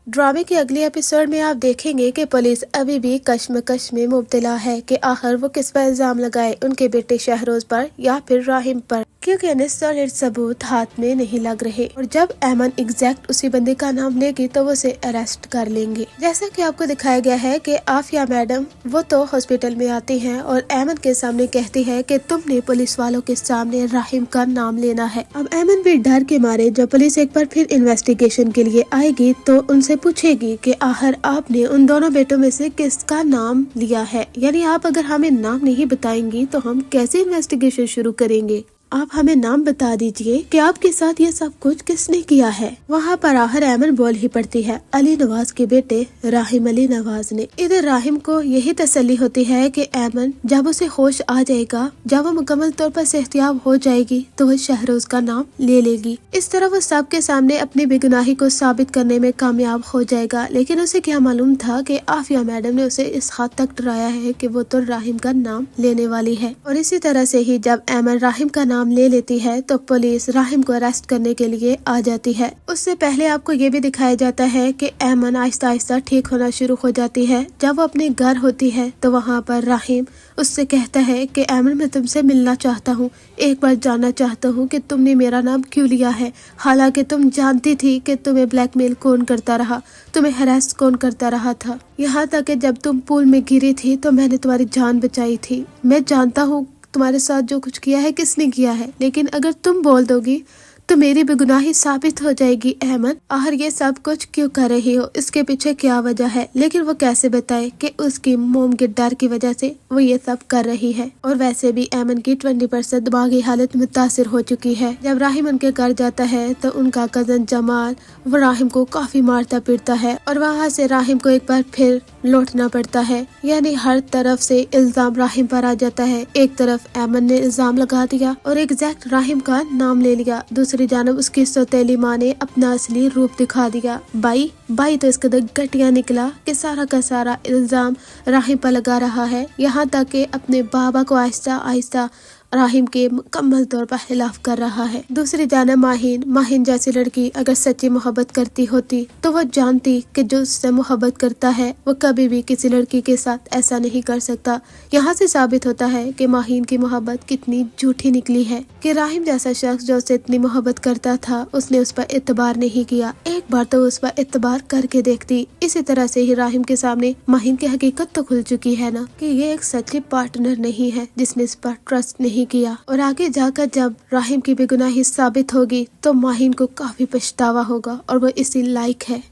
ड्रामे के अगले एपिसोड में आप देखेंगे कि पुलिस अभी भी कश्मकश में मुब्तला है कि आखिर वो किस पर इल्जाम लगाए, उनके बेटे शहरोज पर या फिर राहिम पर, क्योंकि सॉलिड सबूत हाथ में नहीं लग रहे। और जब एमन एग्जैक्ट उसी बंदे का नाम लेगी तो वो उसे अरेस्ट कर लेंगे। जैसा कि आपको दिखाया गया है कि आफिया मैडम वो तो हॉस्पिटल में आती हैं और एमन के सामने कहती है कि तुमने पुलिस वालों के सामने राहिम का नाम लेना है। अब एमन भी डर के मारे जब पुलिस एक बार फिर इन्वेस्टिगेशन के लिए आएगी तो उनसे पूछेगी कि आखिर आपने उन दोनों बेटों में से किसका नाम लिया है, यानी आप अगर हमें नाम नहीं बताएंगी तो हम कैसे इन्वेस्टिगेशन शुरू करेंगे। आप हमें नाम बता दीजिए कि आपके साथ ये सब कुछ किसने किया है। वहाँ पर आखिर एमन बोल ही पड़ती है, अली नवाज के बेटे राहिम अली नवाज ने। इधर राहिम को यही तसल्ली होती है कि एमन जब उसे होश आ जाएगा, जब वो मुकम्मल तौर पर सेहतियाब हो जाएगी तो वो शहरोज का नाम ले लेगी। इस तरह वो सबके सामने अपनी बेगुनाही को साबित करने में कामयाब हो जाएगा। लेकिन उसे क्या मालूम था कि आफिया मैडम ने उसे इस हद तक डराया है कि वो तो राहिम का नाम लेने वाली है। और इसी तरह से ही जब एमन राहिम का नाम ले लेती है तो पुलिस राहिम को अरेस्ट करने के लिए आ जाती है। उससे पहले आपको ये भी दिखाया जाता है कि एमन आहिस्ता आहिस्ता ठीक होना शुरू हो जाती है। जब वो अपने घर होती है तो वहाँ पर राहिम उससे कहता है कि एमन मैं तुमसे मिलना चाहता हूँ, एक बार जानना चाहता हूँ कि तुमने मेरा नाम क्यों लिया है, हालांकि तुम जानती थी कि तुम्हें ब्लैकमेल कौन करता रहा, तुम्हें हरास कौन करता रहा था, यहाँ तक कि जब तुम पूल में गिरी थी तो मैंने तुम्हारी जान बचाई थी। मैं जानता हूँ तुम्हारे साथ जो कुछ किया है किसने किया है, लेकिन अगर तुम बोल दोगी तो मेरी बेगुनाही साबित हो जाएगी। एमन आखिर ये सब कुछ क्यों कर रही हो, इसके पीछे क्या वजह है। लेकिन वो कैसे बताए कि उसकी मोम के डर की वजह से वो ये सब कर रही है। और वैसे भी एमन की 20% दिमागी हालत मुतासिर हो चुकी है। जब राहिम उनके घर जाता है तो उनका कजन जमाल वो राहिम को काफी मारता पीटता है और वहाँ से राहिम को एक बार फिर लौटना पड़ता है। यानी हर तरफ से इल्जाम राहिम पर आ जाता है। एक तरफ एमन ने इल्जाम लगा दिया और एग्जैक्ट राहिम का नाम ले लिया, दूसरी जानब उसकी सौतेली माँ ने अपना असली रूप दिखा दिया। बाई तो इसका घटिया निकला कि सारा का सारा इल्जाम राहिम पर लगा रहा है, यहाँ तक कि अपने बाबा को आहिस्ता आहिस्ता राहिम के मुकम्मल तौर पर खिलाफ कर रहा है। दूसरी जानब माहिन जैसी लड़की अगर सच्ची मोहब्बत करती होती तो वो जानती कि जो उससे मोहब्बत करता है वो कभी भी किसी लड़की के साथ ऐसा नहीं कर सकता। यहाँ से साबित होता है कि माहिन की मोहब्बत कितनी झूठी निकली है कि राहिम जैसा शख्स जो उससे इतनी मोहब्बत करता था उसने उस पर एतबार नहीं किया। एक बार तो उस पर एतबार करके देखती। इसी तरह से ही राहिम के सामने माहिन की हकीकत तो खुल चुकी है ना कि ये एक सच्ची पार्टनर नहीं है जिसने इस पर ट्रस्ट नहीं किया। और आगे जाकर जब राहिम की बेगुनाही साबित होगी तो माहिन को काफी पछतावा होगा और वो इसी लायक है।